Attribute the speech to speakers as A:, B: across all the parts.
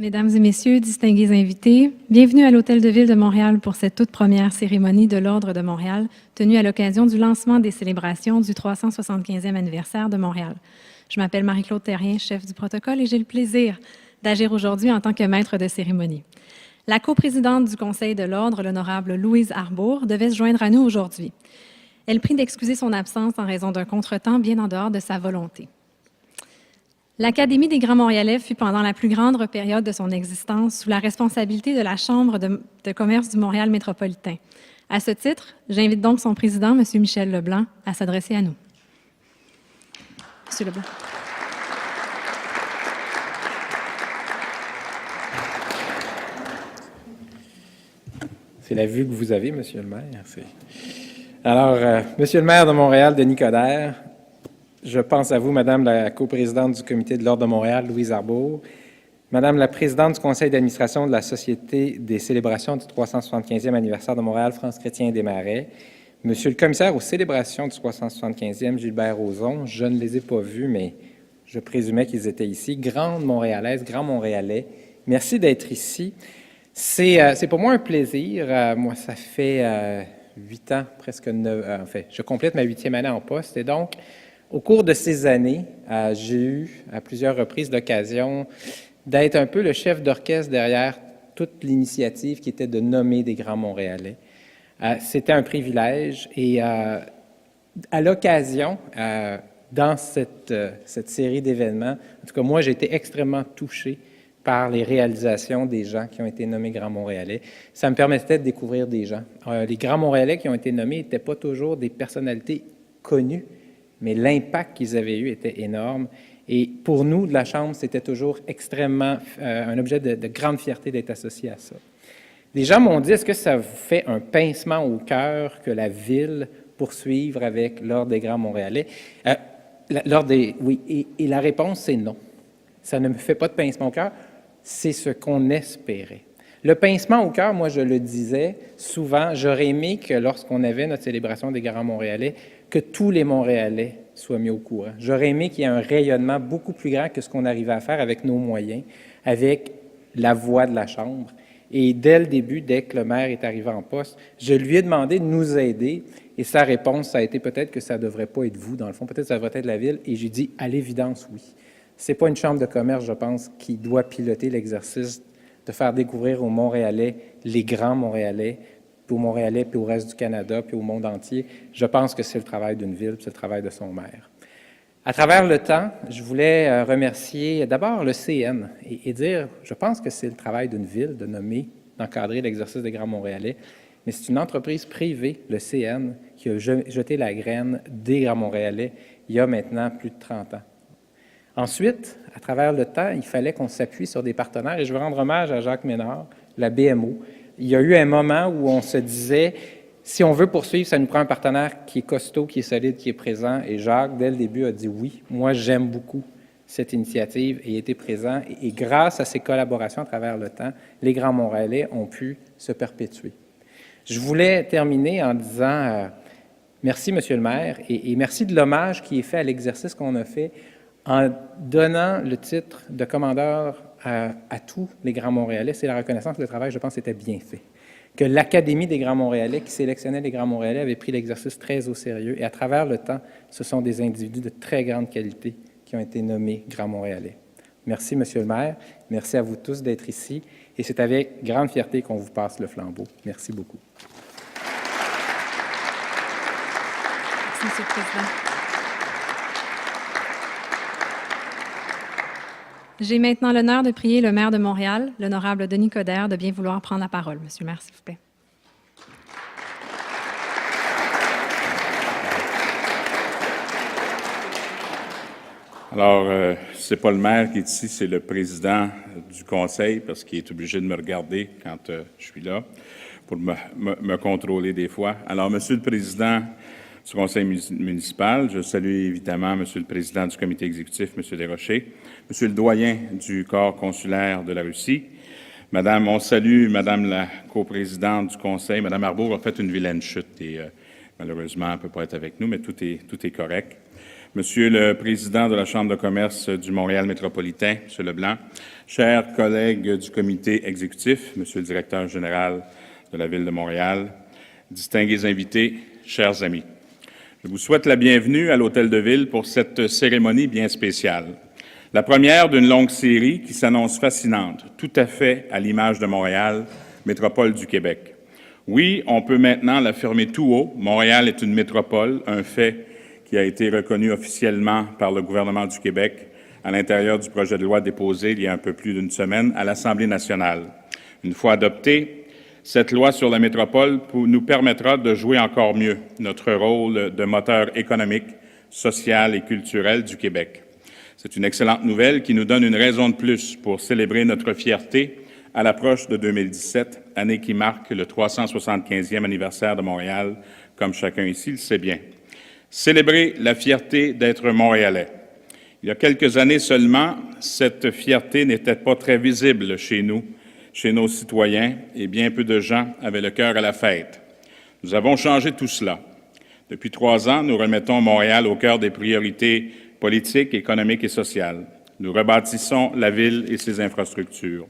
A: Mesdames et messieurs, distingués invités, bienvenue à l'Hôtel de Ville de Montréal pour cette toute première cérémonie de l'Ordre de Montréal, tenue à l'occasion du lancement des célébrations du 375e anniversaire de Montréal. Je m'appelle Marie-Claude Terrien, chef du protocole, et j'ai le plaisir d'agir aujourd'hui en tant que maître de cérémonie. La coprésidente du Conseil de l'Ordre, l'honorable Louise Arbour, devait se joindre à nous aujourd'hui. Elle prie d'excuser son absence en raison d'un contretemps bien en dehors de sa volonté. L'Académie des Grands Montréalais fut pendant la plus grande période de son existence sous la responsabilité de la Chambre de commerce du Montréal métropolitain. À ce titre, j'invite donc son président, M. Michel Leblanc, à s'adresser à nous. Monsieur Leblanc.
B: C'est la vue que vous avez, Monsieur le maire. Alors, Monsieur le maire de Montréal, Denis Coderre, je pense à vous, Madame la coprésidente du Comité de l'Ordre de Montréal, Louise Arbour, Madame la présidente du Conseil d'administration de la Société des célébrations du 375e anniversaire de Montréal, France Chrétien Desmarais, Monsieur le commissaire aux célébrations du 375e, Gilbert Rozon, je ne les ai pas vus, mais je présumais qu'ils étaient ici, grande Montréalaise, grand Montréalais, merci d'être ici. C'est pour moi un plaisir. Moi, ça fait 8 ans, presque 9, en fait, je complète ma 8e année en poste, et donc, au cours de ces années, j'ai eu à plusieurs reprises l'occasion d'être un peu le chef d'orchestre derrière toute l'initiative qui était de nommer des Grands Montréalais. C'était un privilège et à l'occasion, dans cette série d'événements, en tout cas moi j'ai été extrêmement touché par les réalisations des gens qui ont été nommés Grands Montréalais. Ça me permettait de découvrir des gens. Les Grands Montréalais qui ont été nommés n'étaient pas toujours des personnalités connues, mais l'impact qu'ils avaient eu était énorme. Et pour nous, de la Chambre, c'était toujours extrêmement un objet de grande fierté d'être associé à ça. Les gens m'ont dit, est-ce que ça vous fait un pincement au cœur que la Ville poursuive avec l'Ordre des Grands Montréalais? Oui, et la réponse, c'est non. Ça ne me fait pas de pincement au cœur, c'est ce qu'on espérait. Le pincement au cœur, moi, je le disais souvent, j'aurais aimé que lorsqu'on avait notre célébration des Grands Montréalais, que tous les Montréalais soient mis au courant. J'aurais aimé qu'il y ait un rayonnement beaucoup plus grand que ce qu'on arrivait à faire avec nos moyens, avec la voix de la Chambre. Et dès le début, dès que le maire est arrivé en poste, je lui ai demandé de nous aider et sa réponse, ça a été peut-être que ça ne devrait pas être vous, dans le fond, peut-être que ça devrait être la Ville. Et j'ai dit, à l'évidence, oui. Ce n'est pas une chambre de commerce, je pense, qui doit piloter l'exercice de faire découvrir aux Montréalais les grands Montréalais, puis aux Montréalais, puis au reste du Canada, puis au monde entier. Je pense que c'est le travail d'une ville, puis c'est le travail de son maire. À travers le temps, je voulais remercier d'abord le CN et dire, je pense que c'est le travail d'une ville de nommer, d'encadrer l'exercice des Grands Montréalais, mais c'est une entreprise privée, le CN, qui a jeté la graine des Grands Montréalais il y a maintenant plus de 30 ans. Ensuite, à travers le temps, il fallait qu'on s'appuie sur des partenaires, et je veux rendre hommage à Jacques Ménard, la BMO. Il y a eu un moment où on se disait, si on veut poursuivre, ça nous prend un partenaire qui est costaud, qui est solide, qui est présent, et Jacques, dès le début, a dit oui, moi j'aime beaucoup cette initiative et était présent, et grâce à ces collaborations à travers le temps, les Grands Montréalais ont pu se perpétuer. Je voulais terminer en disant merci, Monsieur le maire, et merci de l'hommage qui est fait à l'exercice qu'on a fait en donnant le titre de commandeur à tous les Grands Montréalais. C'est la reconnaissance que le travail, je pense, était bien fait. Que l'Académie des Grands Montréalais, qui sélectionnait les Grands Montréalais, avait pris l'exercice très au sérieux. Et à travers le temps, ce sont des individus de très grande qualité qui ont été nommés Grands Montréalais. Merci, Monsieur le maire. Merci à vous tous d'être ici. Et c'est avec grande fierté qu'on vous passe le flambeau. Merci beaucoup.
A: Merci, Monsieur le Président. J'ai maintenant l'honneur de prier le maire de Montréal, l'honorable Denis Coderre, de bien vouloir prendre la parole. Monsieur le maire, s'il vous plaît.
C: Alors, c'est pas le maire qui est ici, c'est le président du conseil, parce qu'il est obligé de me regarder quand je suis là, pour me contrôler des fois. Alors, Monsieur le président du conseil municipal, je salue évidemment Monsieur le président du comité exécutif, Monsieur Desrochers, Monsieur le doyen du corps consulaire de la Russie, Madame, on salue Madame la coprésidente du conseil, Madame Arbour a fait une vilaine chute et malheureusement elle ne peut pas être avec nous, mais tout est correct. Monsieur le Président de la Chambre de commerce du Montréal métropolitain, Monsieur Leblanc, chers collègues du comité exécutif, Monsieur le Directeur général de la Ville de Montréal, distingués invités, chers amis. Je vous souhaite la bienvenue à l'Hôtel de Ville pour cette cérémonie bien spéciale. La première d'une longue série qui s'annonce fascinante, tout à fait à l'image de Montréal, métropole du Québec. Oui, on peut maintenant l'affirmer tout haut, Montréal est une métropole, un fait qui a été reconnu officiellement par le gouvernement du Québec à l'intérieur du projet de loi déposé il y a un peu plus d'une semaine à l'Assemblée nationale. Une fois adoptée, cette loi sur la métropole nous permettra de jouer encore mieux notre rôle de moteur économique, social et culturel du Québec. C'est une excellente nouvelle qui nous donne une raison de plus pour célébrer notre fierté à l'approche de 2017, année qui marque le 375e anniversaire de Montréal, comme chacun ici le sait bien. Célébrer la fierté d'être Montréalais. Il y a quelques années seulement, cette fierté n'était pas très visible chez nous, chez nos citoyens, et bien peu de gens avaient le cœur à la fête. Nous avons changé tout cela. Depuis 3 ans, nous remettons Montréal au cœur des priorités politiques, économiques et sociales. Nous rebâtissons la ville et ses infrastructures.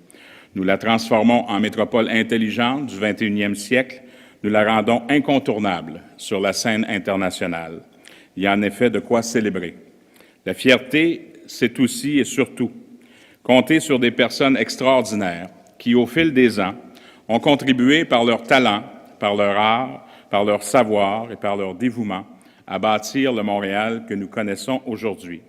C: Nous la transformons en métropole intelligente du 21e siècle. Nous la rendons incontournable sur la scène internationale. Il y a en effet de quoi célébrer. La fierté, c'est aussi et surtout compter sur des personnes extraordinaires qui, au fil des ans, ont contribué par leur talent, par leur art, par leur savoir et par leur dévouement à bâtir le Montréal que nous connaissons aujourd'hui.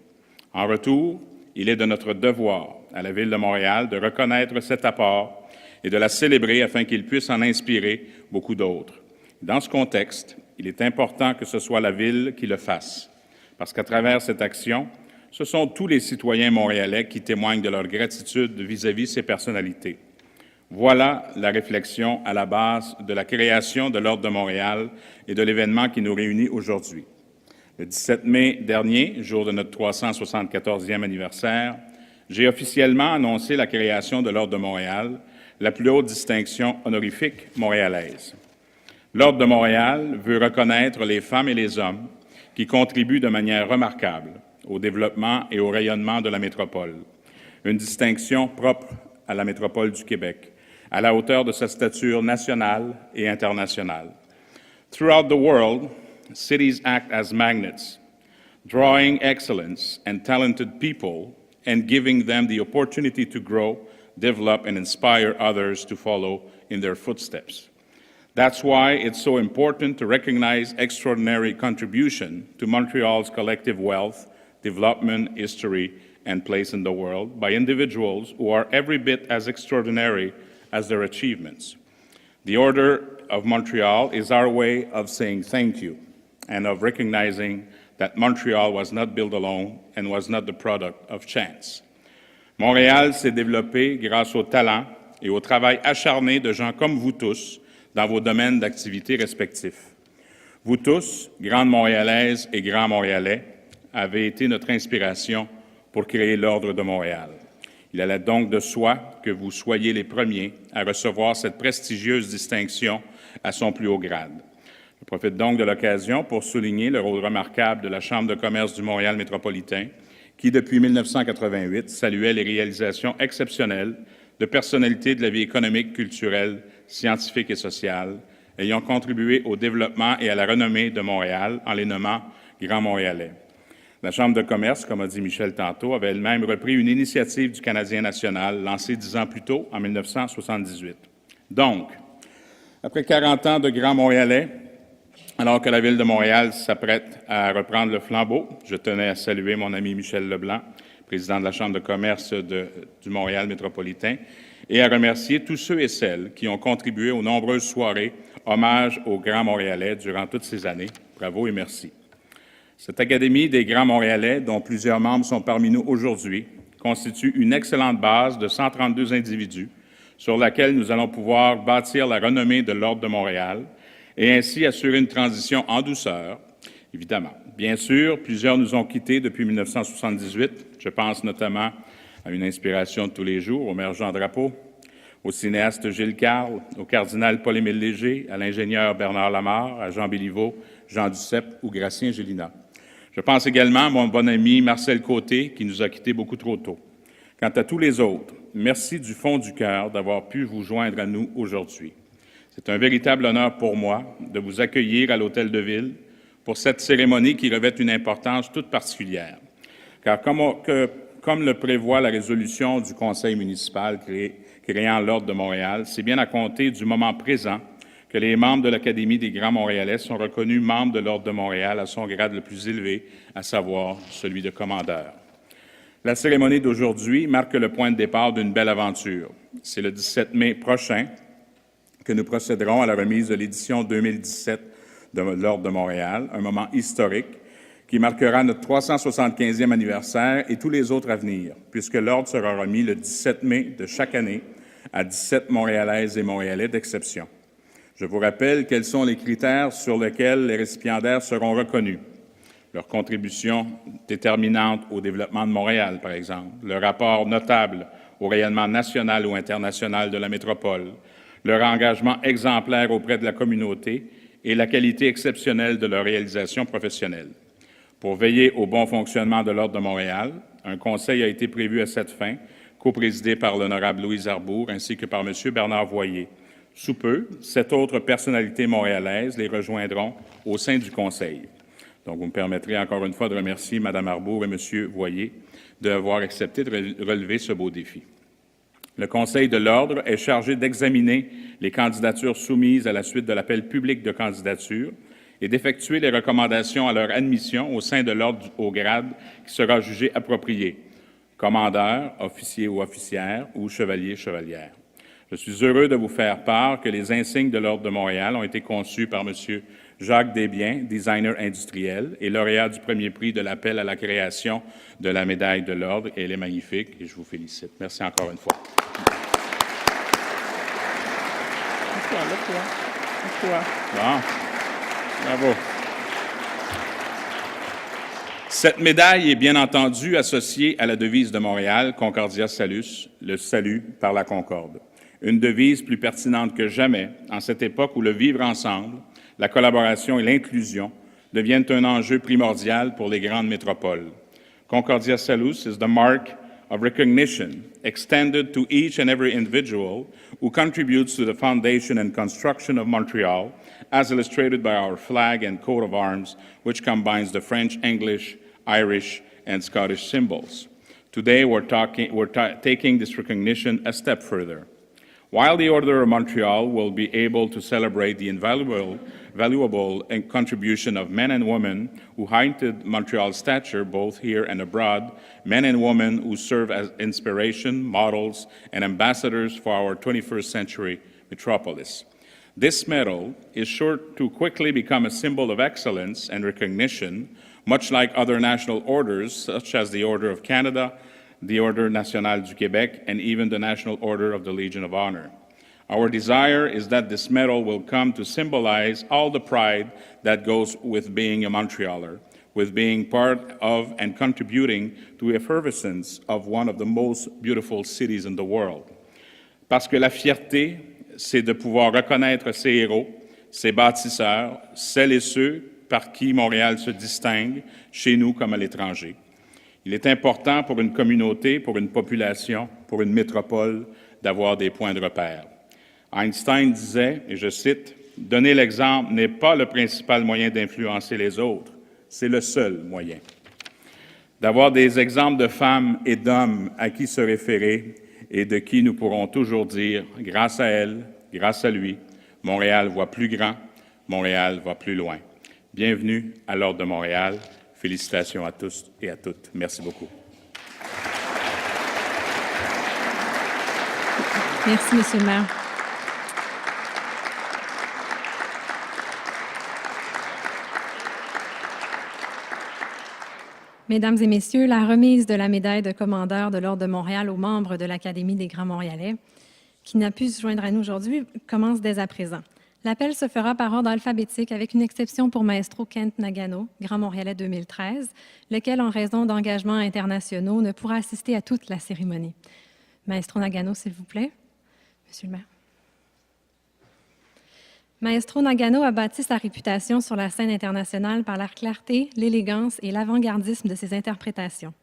C: En retour, il est de notre devoir à la Ville de Montréal de reconnaître cet apport et de la célébrer afin qu'il puisse en inspirer beaucoup d'autres. Dans ce contexte, il est important que ce soit la Ville qui le fasse, parce qu'à travers cette action, ce sont tous les citoyens montréalais qui témoignent de leur gratitude vis-à-vis ces personnalités. Voilà la réflexion à la base de la création de l'Ordre de Montréal et de l'événement qui nous réunit aujourd'hui. Le 17 mai dernier, jour de notre 374e anniversaire, j'ai officiellement annoncé la création de l'Ordre de Montréal, la plus haute distinction honorifique montréalaise. L'Ordre de Montréal veut reconnaître les femmes et les hommes qui contribuent de manière remarquable au développement et au rayonnement de la métropole. Une distinction propre à la métropole du Québec, à la hauteur de sa stature nationale et internationale. Throughout the world, cities act as magnets, drawing excellence and talented people and giving them the opportunity to grow, develop, and inspire others to follow in their footsteps. That's why it's so important to recognize extraordinary contribution to Montreal's collective wealth, development, history, and place in the world by individuals who are every bit as extraordinary as their achievements. The Order of Montreal is our way of saying thank you and of recognizing that Montreal was not built alone and was not the product of chance. Montréal s'est développé grâce au talent et au travail acharné de gens comme vous tous dans vos domaines d'activité respectifs. Vous tous, grandes Montréalaises et grands Montréalais, avez été notre inspiration pour créer l'Ordre de Montréal. Il allait donc de soi que vous soyez les premiers à recevoir cette prestigieuse distinction à son plus haut grade. Je profite donc de l'occasion pour souligner le rôle remarquable de la Chambre de commerce du Montréal métropolitain, qui, depuis 1988, saluait les réalisations exceptionnelles de personnalités de la vie économique, culturelle, scientifique et sociale, ayant contribué au développement et à la renommée de Montréal en les nommant Grands Montréalais. La Chambre de commerce, comme a dit Michel tantôt, avait elle-même repris une initiative du Canadien national lancée 10 ans plus tôt, en 1978. Donc, après 40 ans de Grands Montréalais, alors que la Ville de Montréal s'apprête à reprendre le flambeau, je tenais à saluer mon ami Michel Leblanc, président de la Chambre de commerce du Montréal métropolitain, et à remercier tous ceux et celles qui ont contribué aux nombreuses soirées hommage aux Grands Montréalais durant toutes ces années. Bravo et merci. Cette Académie des Grands Montréalais, dont plusieurs membres sont parmi nous aujourd'hui, constitue une excellente base de 132 individus sur laquelle nous allons pouvoir bâtir la renommée de l'Ordre de Montréal et ainsi assurer une transition en douceur, évidemment. Bien sûr, plusieurs nous ont quittés depuis 1978. Je pense notamment à une inspiration de tous les jours, au maire Jean Drapeau, au cinéaste Gilles Carle, au cardinal Paul-Émile Léger, à l'ingénieur Bernard Lamarre, à Jean Béliveau, Jean Duceppe ou Gratien Gélina. Je pense également à mon bon ami Marcel Côté, qui nous a quittés beaucoup trop tôt. Quant à tous les autres, merci du fond du cœur d'avoir pu vous joindre à nous aujourd'hui. C'est un véritable honneur pour moi de vous accueillir à l'Hôtel de Ville pour cette cérémonie qui revêt une importance toute particulière. Car comme le prévoit la résolution du Conseil municipal créant l'Ordre de Montréal, c'est bien à compter du moment présent que les membres de l'Académie des Grands Montréalais sont reconnus membres de l'Ordre de Montréal à son grade le plus élevé, à savoir celui de commandeur. La cérémonie d'aujourd'hui marque le point de départ d'une belle aventure. C'est le 17 mai prochain que nous procéderons à la remise de l'édition 2017 de l'Ordre de Montréal, un moment historique qui marquera notre 375e anniversaire et tous les autres à venir, puisque l'Ordre sera remis le 17 mai de chaque année à 17 Montréalaises et Montréalais d'exception. Je vous rappelle quels sont les critères sur lesquels les récipiendaires seront reconnus. Leur contribution déterminante au développement de Montréal, par exemple, leur rapport notable au rayonnement national ou international de la métropole, leur engagement exemplaire auprès de la communauté et la qualité exceptionnelle de leur réalisation professionnelle. Pour veiller au bon fonctionnement de l'Ordre de Montréal, un conseil a été prévu à cette fin, coprésidé par l'honorable Louise Arbour ainsi que par M. Bernard Voyer. Sous peu, 7 autres personnalités montréalaises les rejoindront au sein du conseil. Donc, vous me permettrez encore une fois de remercier Mme Arbour et M. Voyer d'avoir accepté de relever ce beau défi. Le Conseil de l'Ordre est chargé d'examiner les candidatures soumises à la suite de l'appel public de candidature et d'effectuer les recommandations à leur admission au sein de l'Ordre au grade qui sera jugé approprié, commandeur, officier ou officière ou chevalier, chevalière. Je suis heureux de vous faire part que les insignes de l'Ordre de Montréal ont été conçus par M. Jacques Desbiens, designer industriel et lauréat du premier prix de l'appel à la création de la médaille de l'Ordre. Et elle est magnifique et je vous félicite. Merci encore une fois. Bon. Bravo. Cette médaille est bien entendu associée à la devise de Montréal, Concordia Salus, le salut par la concorde. Une devise plus pertinente que jamais en cette époque où le vivre ensemble, la collaboration et l'inclusion deviennent un enjeu primordial pour les grandes métropoles. Concordia Salus is the mark of recognition extended to each and every individual who contributes to the foundation and construction of Montreal, as illustrated by our flag and coat of arms, which combines the French, English, Irish, and Scottish symbols. Today, we're taking this recognition a step further. While the Order of Montreal will be able to celebrate the valuable contribution of men and women who heightened Montreal's stature both here and abroad, men and women who serve as inspiration, models, and ambassadors for our 21st century metropolis. This medal is sure to quickly become a symbol of excellence and recognition, much like other national orders, such as the Order of Canada, the Ordre National du Québec, and even the National Order of the Legion of Honor. Our desire is that this medal will come to symbolize all the pride that goes with being a Montrealer, with being part of and contributing to the effervescence of one of the most beautiful cities in the world. Parce que la fierté, c'est de pouvoir reconnaître ses héros, ses bâtisseurs, celles et ceux par qui Montréal se distingue, chez nous comme à l'étranger. Il est important pour une communauté, pour une population, pour une métropole, d'avoir des points de repère. Einstein disait, et je cite, « Donner l'exemple n'est pas le principal moyen d'influencer les autres, c'est le seul moyen. » D'avoir des exemples de femmes et d'hommes à qui se référer et de qui nous pourrons toujours dire, grâce à elle, grâce à lui, Montréal voit plus grand, Montréal va plus loin. Bienvenue à l'Ordre de Montréal. Félicitations à tous et à toutes. Merci beaucoup.
A: Merci, Monsieur le maire. Mesdames et Messieurs, la remise de la médaille de commandeur de l'Ordre de Montréal aux membres de l'Académie des Grands Montréalais, qui n'a pu se joindre à nous aujourd'hui, commence dès à présent. L'appel se fera par ordre alphabétique avec une exception pour Maestro Kent Nagano, Grand Montréalais 2013, lequel, en raison d'engagements internationaux, ne pourra assister à toute la cérémonie. Maestro Nagano, s'il vous plaît. Monsieur le maire. Maestro Nagano a bâti sa réputation sur la scène internationale par la clarté, l'élégance et l'avant-gardisme de ses interprétations.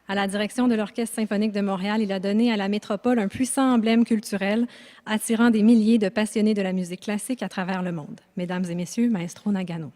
A: À la direction de l'Orchestre symphonique de Montréal, il a donné à la métropole un puissant emblème culturel, attirant des milliers de passionnés de la musique classique à travers le monde. Mesdames et messieurs, Maestro Nagano.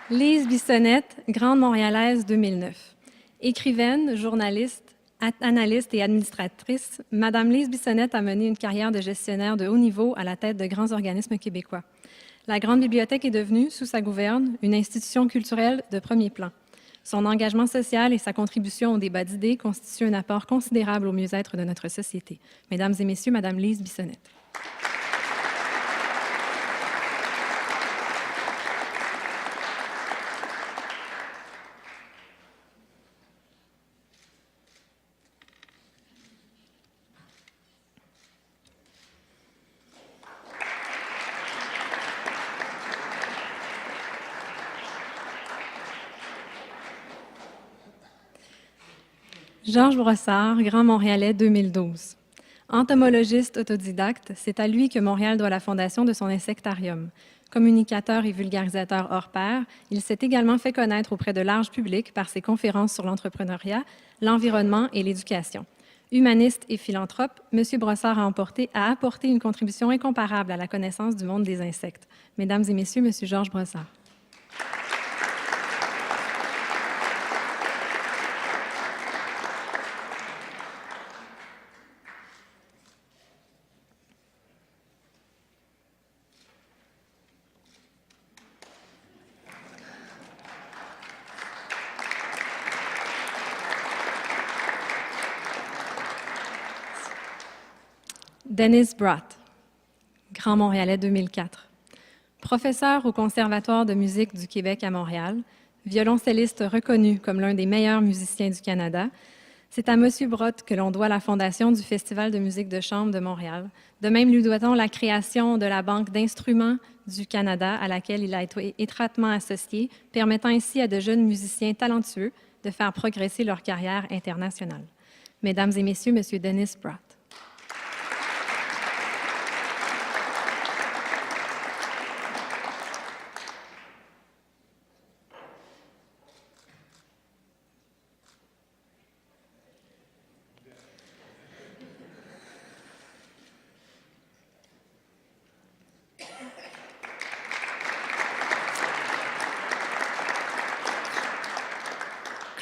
A: Lise Bissonnette, Grande Montréalaise 2009. Écrivaine, journaliste, analyste et administratrice, Madame Lise Bissonnette a mené une carrière de gestionnaire de haut niveau à la tête de grands organismes québécois. La Grande Bibliothèque est devenue, sous sa gouverne, une institution culturelle de premier plan. Son engagement social et sa contribution au débat d'idées constituent un apport considérable au mieux-être de notre société. Mesdames et messieurs, Madame Lise Bissonnette. Georges Brossard, Grand Montréalais 2012. Entomologiste autodidacte, c'est à lui que Montréal doit la fondation de son insectarium. Communicateur et vulgarisateur hors pair, il s'est également fait connaître auprès de large public par ses conférences sur l'entrepreneuriat, l'environnement et l'éducation. Humaniste et philanthrope, M. Brossard a apporté une contribution incomparable à la connaissance du monde des insectes. Mesdames et messieurs, M. Georges Brossard. Dennis Brott, Grand Montréalais 2004. Professeur au Conservatoire de musique du Québec à Montréal, violoncelliste reconnu comme l'un des meilleurs musiciens du Canada, c'est à M. Brott que l'on doit la fondation du Festival de musique de chambre de Montréal. De même, lui doit-on la création de la Banque d'instruments du Canada, à laquelle il a été étroitement associé, permettant ainsi à de jeunes musiciens talentueux de faire progresser leur carrière internationale. Mesdames et messieurs, M. Dennis Brott.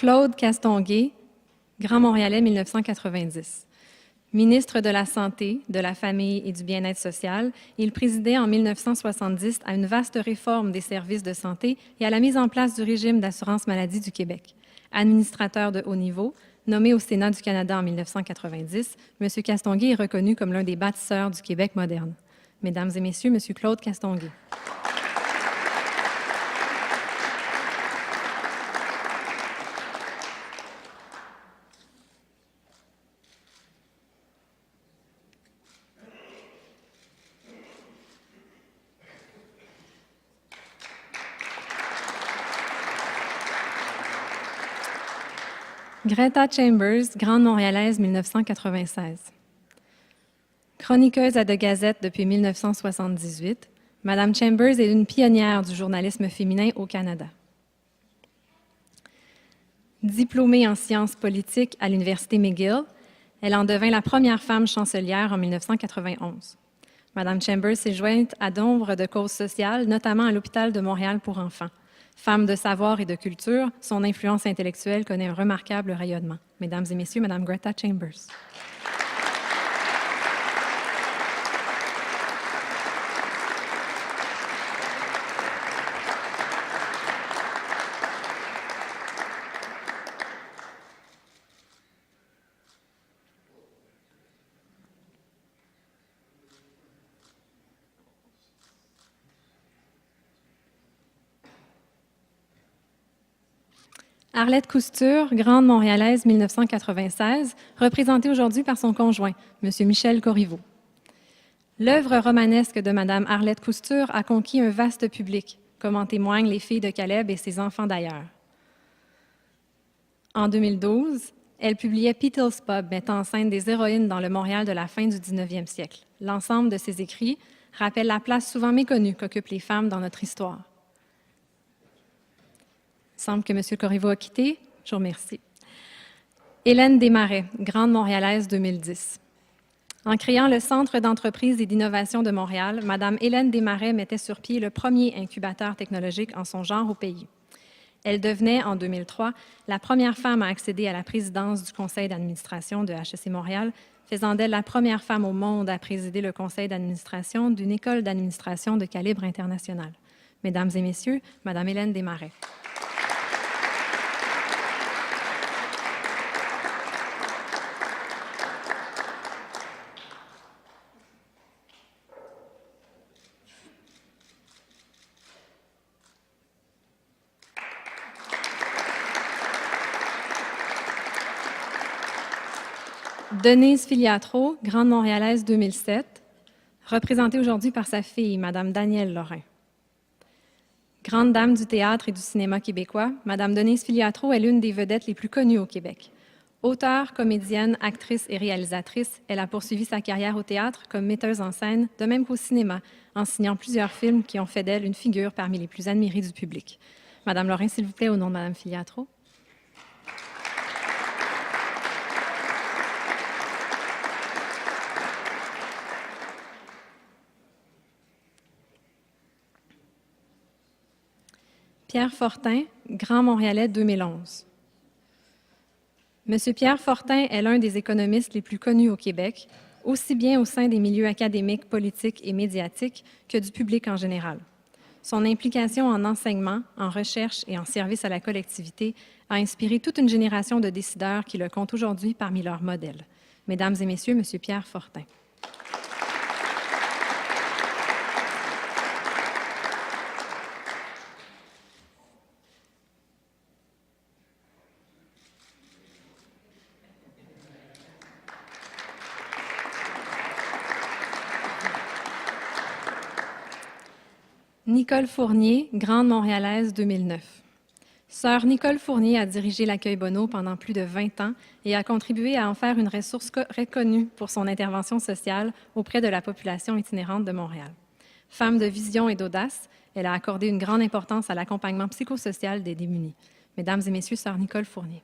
A: Claude Castonguay, Grand Montréalais 1990. Ministre de la Santé, de la Famille et du Bien-être social, il présidait en 1970 à une vaste réforme des services de santé et à la mise en place du régime d'assurance maladie du Québec. Administrateur de haut niveau, nommé au Sénat du Canada en 1990, M. Castonguay est reconnu comme l'un des bâtisseurs du Québec moderne. Mesdames et messieurs, M. Claude Castonguay. Greta Chambers, Grande Montréalaise 1996. Chroniqueuse à The Gazette depuis 1978, Madame Chambers est une pionnière du journalisme féminin au Canada. Diplômée en sciences politiques à l'Université McGill, elle en devint la première femme chancelière en 1991. Madame Chambers s'est jointe à nombre de causes sociales, notamment à l'Hôpital de Montréal pour enfants. Femme de savoir et de culture, son influence intellectuelle connaît un remarquable rayonnement. Mesdames et messieurs, Madame Greta Chambers. Arlette Cousture, grande montréalaise 1996, représentée aujourd'hui par son conjoint, M. Michel Corriveau. L'œuvre romanesque de Mme Arlette Cousture a conquis un vaste public, comme en témoignent Les filles de Caleb et ses enfants d'ailleurs. En 2012, elle publiait Peetle's Pub, mettant en scène des héroïnes dans le Montréal de la fin du 19e siècle. L'ensemble de ses écrits rappelle la place souvent méconnue qu'occupent les femmes dans notre histoire. Il semble que M. Corriveau a quitté. Je vous remercie. Hélène Desmarais, grande montréalaise 2010. En créant le Centre d'entreprise et d'innovation de Montréal, Mme Hélène Desmarais mettait sur pied le premier incubateur technologique en son genre au pays. Elle devenait, en 2003, la première femme à accéder à la présidence du conseil d'administration de HEC Montréal, faisant d'elle la première femme au monde à présider le conseil d'administration d'une école d'administration de calibre international. Mesdames et messieurs, Mme Hélène Desmarais. Denise Filiatro, grande montréalaise 2007, représentée aujourd'hui par sa fille, Mme Danielle Lorrain. Grande dame du théâtre et du cinéma québécois, Mme Denise Filiatro est l'une des vedettes les plus connues au Québec. Auteure, comédienne, actrice et réalisatrice, elle a poursuivi sa carrière au théâtre comme metteuse en scène, de même qu'au cinéma, en signant plusieurs films qui ont fait d'elle une figure parmi les plus admirées du public. Madame Lorrain, s'il vous plaît, au nom de Mme Filiatro. Pierre Fortin, Grand Montréalais 2011. Monsieur Pierre Fortin est l'un des économistes les plus connus au Québec, aussi bien au sein des milieux académiques, politiques et médiatiques que du public en général. Son implication en enseignement, en recherche et en service à la collectivité a inspiré toute une génération de décideurs qui le comptent aujourd'hui parmi leurs modèles. Mesdames et messieurs, Monsieur Pierre Fortin. Nicole Fournier, grande montréalaise 2009. Sœur Nicole Fournier a dirigé l'accueil Bonneau pendant plus de 20 ans et a contribué à en faire une ressource reconnue pour son intervention sociale auprès de la population itinérante de Montréal. Femme de vision et d'audace, elle a accordé une grande importance à l'accompagnement psychosocial des démunis. Mesdames et messieurs, sœur Nicole Fournier.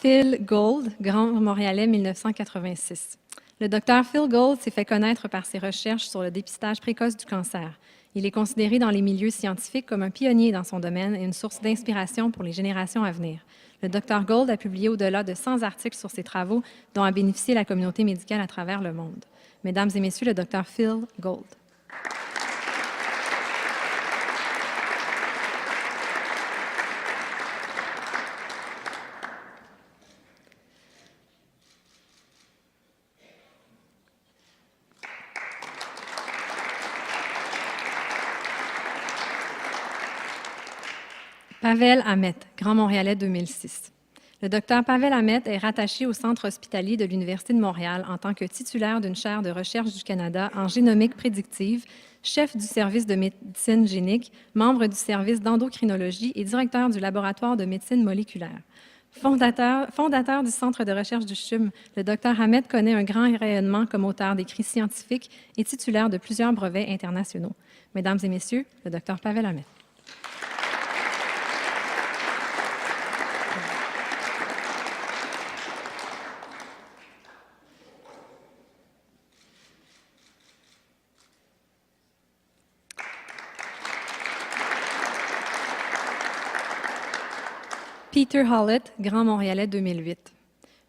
A: Phil Gold, Grand Montréalais 1986. Le docteur Phil Gold s'est fait connaître par ses recherches sur le dépistage précoce du cancer. Il est considéré dans les milieux scientifiques comme un pionnier dans son domaine et une source d'inspiration pour les générations à venir. Le docteur Gold a publié au-delà de 100 articles sur ses travaux dont a bénéficié la communauté médicale à travers le monde. Mesdames et messieurs, le docteur Phil Gold. Pavel Hamet, Grand Montréalais 2006. Le docteur Pavel Hamet est rattaché au Centre hospitalier de l'Université de Montréal en tant que titulaire d'une chaire de recherche du Canada en génomique prédictive, chef du service de médecine génique, membre du service d'endocrinologie et directeur du laboratoire de médecine moléculaire. Fondateur du Centre de recherche du CHUM, le docteur Hamet connaît un grand rayonnement comme auteur d'écrits scientifiques et titulaire de plusieurs brevets internationaux. Mesdames et messieurs, le docteur Pavel Hamet. Peter Hollett, Grand Montréalais 2008.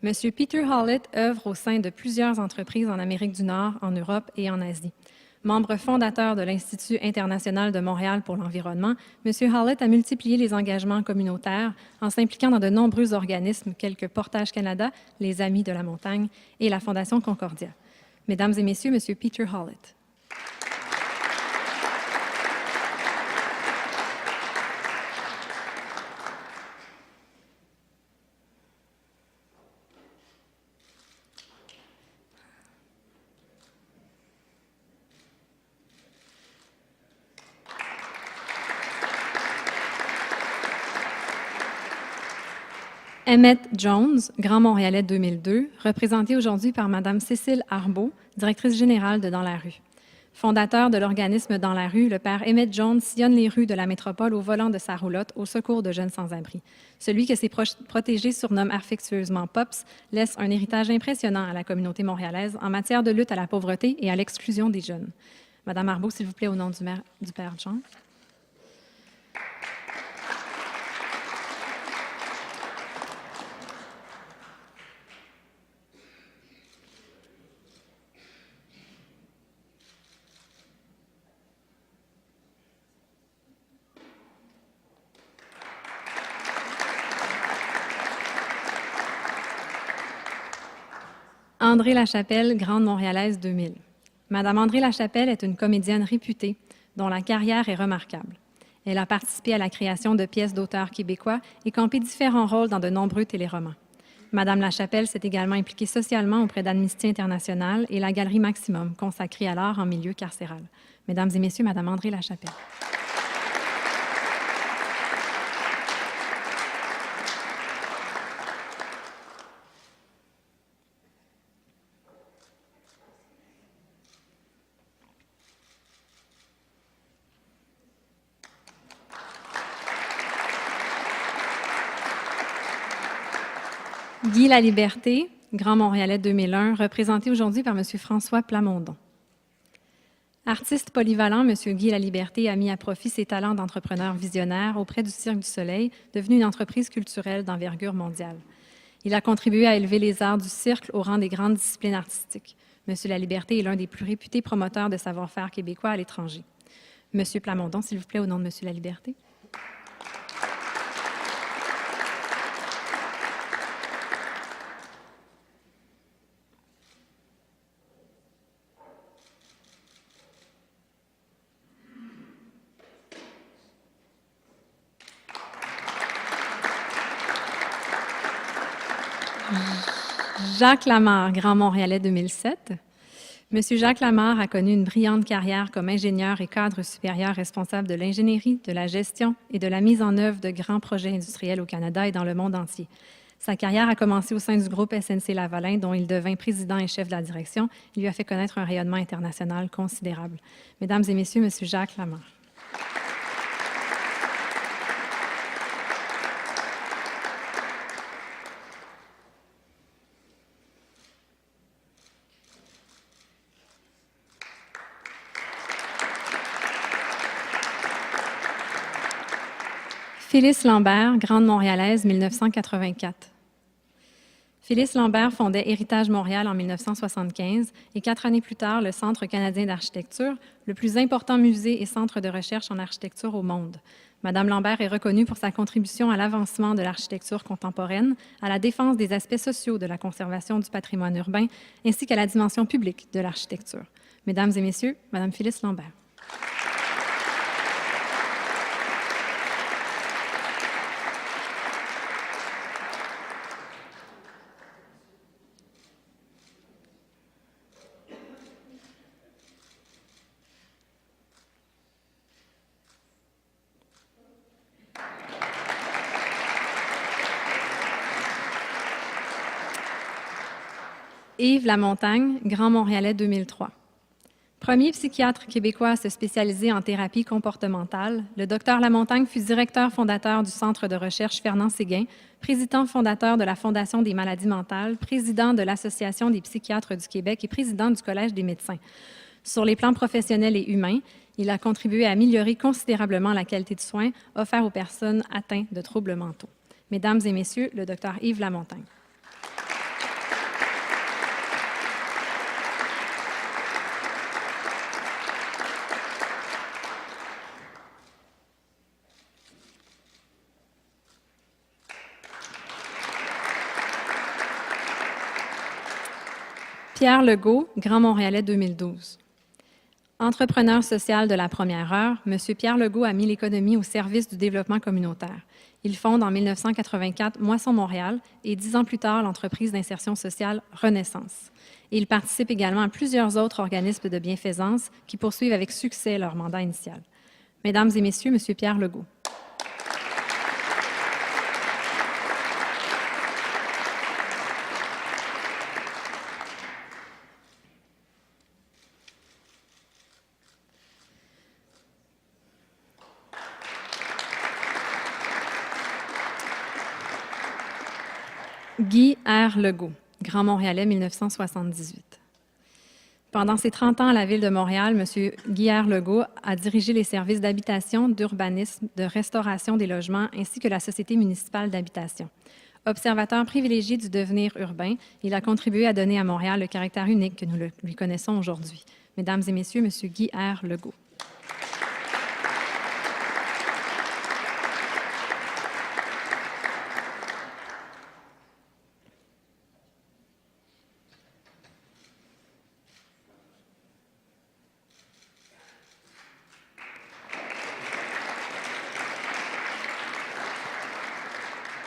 A: Monsieur Peter Hollett œuvre au sein de plusieurs entreprises en Amérique du Nord, en Europe et en Asie. Membre fondateur de l'Institut international de Montréal pour l'environnement, M. Hallett a multiplié les engagements communautaires en s'impliquant dans de nombreux organismes tels que Portage Canada, les Amis de la montagne et la Fondation Concordia. Mesdames et Messieurs, M. Peter Hallett. Emmett Jones, Grand Montréalais 2002, représenté aujourd'hui par Mme Cécile Arbeau, directrice générale de Dans la rue. Fondateur de l'organisme Dans la rue, le père Emmett Jones sillonne les rues de la métropole au volant de sa roulotte au secours de jeunes sans-abri. Celui que ses protégés surnomment affectueusement Pops laisse un héritage impressionnant à la communauté montréalaise en matière de lutte à la pauvreté et à l'exclusion des jeunes. Madame Arbeau, s'il vous plaît, au nom du père Jones. André Lachapelle, Grande Montréalaise 2000. Madame André Lachapelle est une comédienne réputée dont la carrière est remarquable. Elle a participé à la création de pièces d'auteurs québécois et campé différents rôles dans de nombreux téléromans. Madame Lachapelle s'est également impliquée socialement auprès d'Amnesty International et la Galerie Maximum, consacrée à l'art en milieu carcéral. Mesdames et Messieurs, Madame André Lachapelle. Guy Laliberté, Grand Montréalais 2001, représenté aujourd'hui par M. François Plamondon. Artiste polyvalent, M. Guy Laliberté a mis à profit ses talents d'entrepreneur visionnaire auprès du Cirque du Soleil, devenu une entreprise culturelle d'envergure mondiale. Il a contribué à élever les arts du cirque au rang des grandes disciplines artistiques. M. Laliberté est l'un des plus réputés promoteurs de savoir-faire québécois à l'étranger. M. Plamondon, s'il vous plaît, au nom de M. Laliberté. Jacques Lamarre, Grand Montréalais 2007. Monsieur Jacques Lamarre a connu une brillante carrière comme ingénieur et cadre supérieur responsable de l'ingénierie, de la gestion et de la mise en œuvre de grands projets industriels au Canada et dans le monde entier. Sa carrière a commencé au sein du groupe SNC-Lavalin, dont il devint président et chef de la direction. Il lui a fait connaître un rayonnement international considérable. Mesdames et Messieurs, Monsieur Jacques Lamarre. Phyllis Lambert, Grande Montréalaise, 1984. Phyllis Lambert fondait Héritage Montréal en 1975 et 4 années plus tard, le Centre canadien d'architecture, le plus important musée et centre de recherche en architecture au monde. Madame Lambert est reconnue pour sa contribution à l'avancement de l'architecture contemporaine, à la défense des aspects sociaux de la conservation du patrimoine urbain, ainsi qu'à la dimension publique de l'architecture. Mesdames et Messieurs, Madame Phyllis Lambert. Yves Lamontagne, Grand Montréalais 2003. Premier psychiatre québécois à se spécialiser en thérapie comportementale, le Dr Lamontagne fut directeur fondateur du Centre de recherche Fernand-Séguin, président fondateur de la Fondation des maladies mentales, président de l'Association des psychiatres du Québec et président du Collège des médecins. Sur les plans professionnels et humains, il a contribué à améliorer considérablement la qualité de soins offerts aux personnes atteintes de troubles mentaux. Mesdames et Messieurs, le Dr Yves Lamontagne. Pierre Legault, Grand Montréalais 2012. Entrepreneur social de la première heure, M. Pierre Legault a mis l'économie au service du développement communautaire. Il fonde en 1984 Moisson Montréal et 10 ans plus tard l'entreprise d'insertion sociale Renaissance. Et il participe également à plusieurs autres organismes de bienfaisance qui poursuivent avec succès leur mandat initial. Mesdames et Messieurs, M. Pierre Legault. Guy R. Legault, Grand Montréalais 1978. Pendant ses 30 ans à la Ville de Montréal, M. Guy R. Legault a dirigé les services d'habitation, d'urbanisme, de restauration des logements ainsi que la Société municipale d'habitation. Observateur privilégié du devenir urbain, il a contribué à donner à Montréal le caractère unique que nous lui connaissons aujourd'hui. Mesdames et Messieurs, M. Guy R. Legault.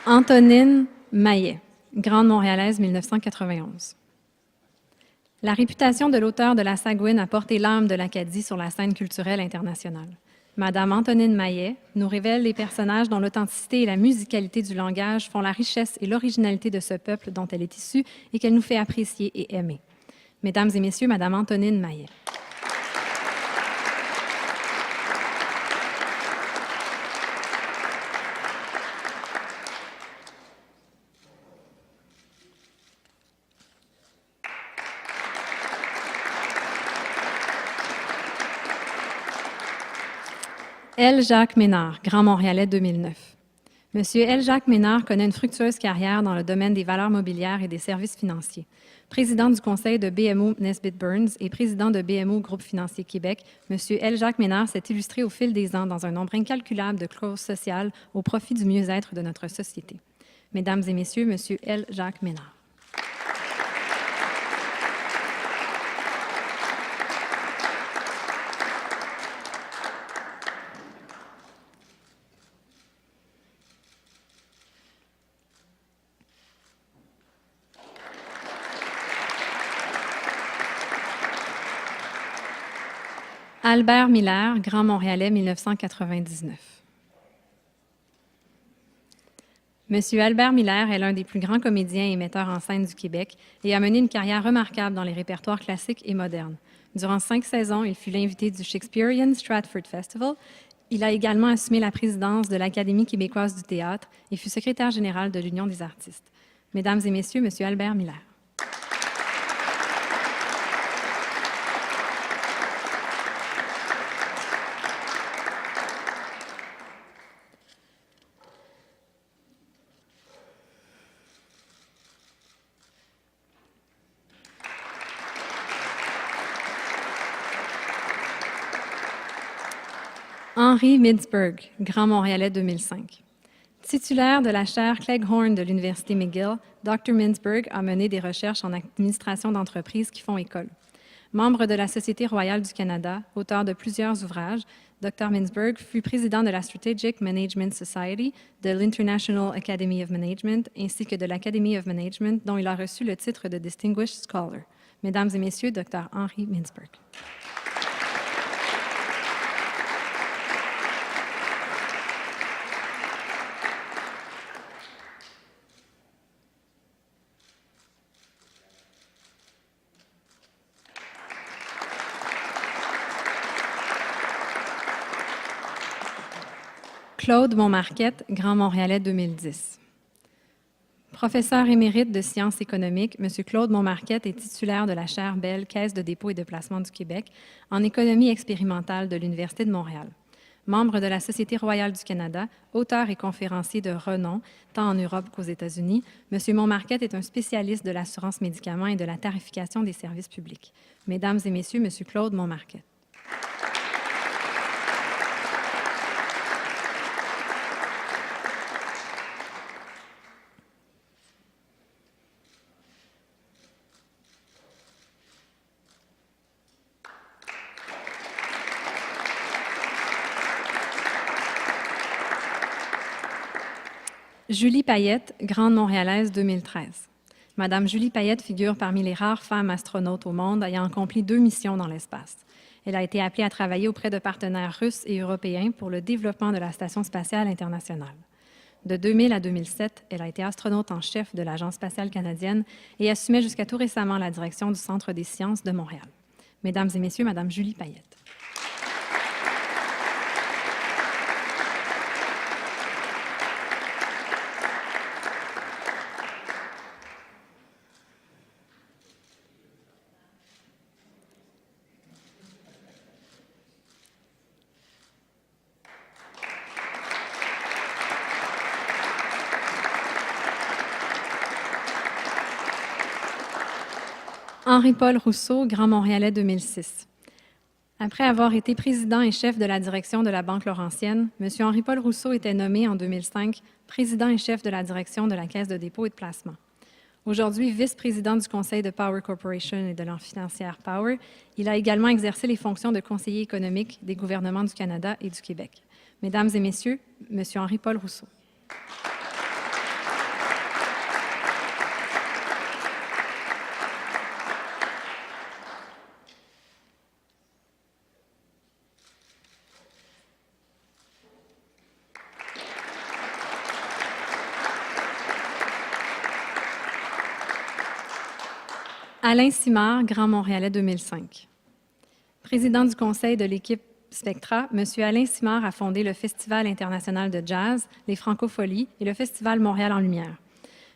A: Antonine Maillet, Grande Montréalaise 1991. La réputation de l'auteur de La Sagouine a porté l'âme de l'Acadie sur la scène culturelle internationale. Madame Antonine Maillet nous révèle les personnages dont l'authenticité et la musicalité du langage font la richesse et l'originalité de ce peuple dont elle est issue et qu'elle nous fait apprécier et aimer. Mesdames et Messieurs, Madame Antonine Maillet. L. Jacques Ménard, Grand Montréalais 2009. Monsieur L. Jacques Ménard connaît une fructueuse carrière dans le domaine des valeurs mobilières et des services financiers. Président du conseil de BMO Nesbitt Burns et président de BMO Groupe financier Québec, Monsieur L. Jacques Ménard s'est illustré au fil des ans dans un nombre incalculable de causes sociales au profit du mieux-être de notre société. Mesdames et Messieurs, Monsieur L. Jacques Ménard. Albert Miller, Grand Montréalais 1999. Monsieur Albert Miller est l'un des plus grands comédiens et metteurs en scène du Québec et a mené une carrière remarquable dans les répertoires classiques et modernes. Durant 5 saisons, il fut l'invité du Shakespearean Stratford Festival. Il a également assumé la présidence de l'Académie québécoise du théâtre et fut secrétaire général de l'Union des artistes. Mesdames et Messieurs, Monsieur Albert Miller. Henry Mintzberg, Grand Montréalais 2005. Titulaire de la chaire Cleghorn de l'Université McGill, Dr. Mintzberg a mené des recherches en administration d'entreprises qui font école. Membre de la Société royale du Canada, auteur de plusieurs ouvrages, Dr. Mintzberg fut président de la Strategic Management Society, de l'International Academy of Management ainsi que de l'Academy of Management, dont il a reçu le titre de Distinguished Scholar. Mesdames et Messieurs, Dr. Henry Mintzberg. Claude Montmarquette, Grand Montréalais 2010. Professeur émérite de sciences économiques, M. Claude Montmarquette est titulaire de la chaire Bell, Caisse de dépôt et de placement du Québec, en économie expérimentale de l'Université de Montréal. Membre de la Société royale du Canada, auteur et conférencier de renom, tant en Europe qu'aux États-Unis, M. Montmarquette est un spécialiste de l'assurance médicaments et de la tarification des services publics. Mesdames et Messieurs, M. Claude Montmarquette. Julie Payette, Grande Montréalaise 2013. Madame Julie Payette figure parmi les rares femmes astronautes au monde ayant accompli 2 missions dans l'espace. Elle a été appelée à travailler auprès de partenaires russes et européens pour le développement de la Station spatiale internationale. De 2000 à 2007, elle a été astronaute en chef de l'Agence spatiale canadienne et assumait jusqu'à tout récemment la direction du Centre des sciences de Montréal. Mesdames et messieurs, Madame Julie Payette. Henri-Paul Rousseau, Grand Montréalais 2006. Après avoir été président et chef de la direction de la Banque Laurentienne, M. Henri-Paul Rousseau était nommé en 2005 président et chef de la direction de la Caisse de dépôt et de placement. Aujourd'hui vice-président du conseil de Power Corporation et de l'enfinancière Power, il a également exercé les fonctions de conseiller économique des gouvernements du Canada et du Québec. Mesdames et messieurs, M. Henri-Paul Rousseau. Alain Simard, Grand Montréalais 2005. Président du conseil de l'équipe Spectra, M. Alain Simard a fondé le Festival international de jazz, les Francopholies et le Festival Montréal en lumière.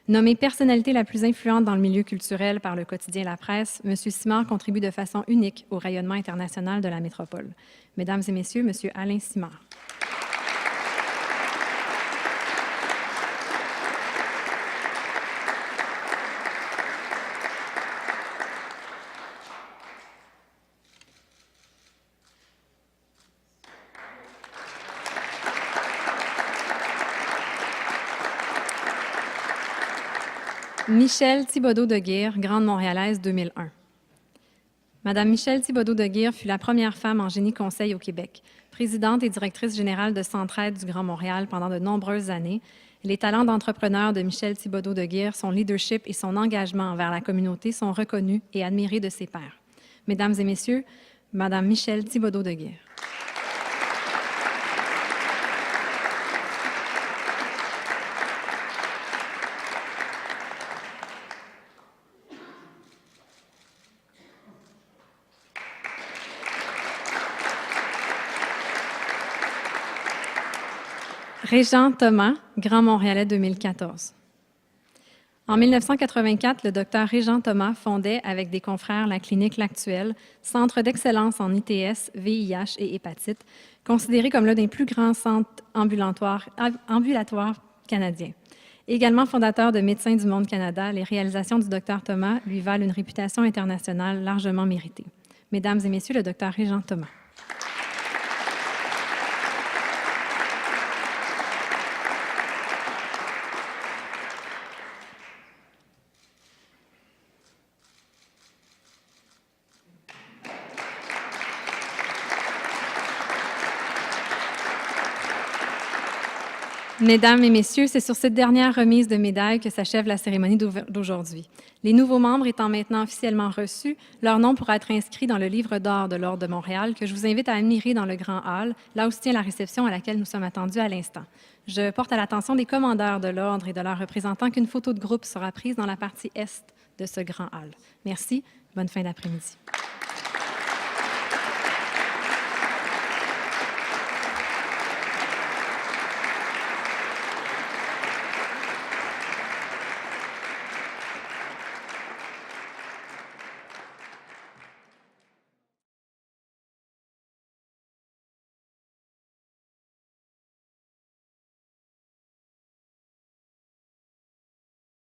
A: Nommé personnalité la plus influente dans le milieu culturel par le quotidien La Presse, M. Simard contribue de façon unique au rayonnement international de la métropole. Mesdames et messieurs, M. Alain Simard. Michèle Thibodeau-Deguire, Grande Montréalaise 2001. Madame Michèle Thibodeau-Deguire fut la première femme en génie conseil au Québec. Présidente et directrice générale de Centraide du Grand Montréal pendant de nombreuses années, les talents d'entrepreneur de Michèle Thibodeau-Deguire, son leadership et son engagement envers la communauté sont reconnus et admirés de ses pairs. Mesdames et messieurs, Madame Michèle Thibodeau-Deguire. Régent Thomas, Grand Montréalais 2014. En 1984, le docteur Régent Thomas fondait avec des confrères la clinique L'Actuelle, centre d'excellence en ITS, VIH et hépatite, considéré comme l'un des plus grands centres ambulatoires canadiens. Également fondateur de Médecins du Monde Canada, les réalisations du docteur Thomas lui valent une réputation internationale largement méritée. Mesdames et messieurs, le docteur Régent Thomas. Mesdames et messieurs, c'est sur cette dernière remise de médailles que s'achève la cérémonie d'aujourd'hui. Les nouveaux membres étant maintenant officiellement reçus, leur nom pourra être inscrit dans le livre d'or de l'Ordre de Montréal que je vous invite à admirer dans le Grand Hall, là où se tient la réception à laquelle nous sommes attendus à l'instant. Je porte à l'attention des commandeurs de l'Ordre et de leurs représentants qu'une photo de groupe sera prise dans la partie est de ce Grand Hall. Merci. Bonne fin d'après-midi.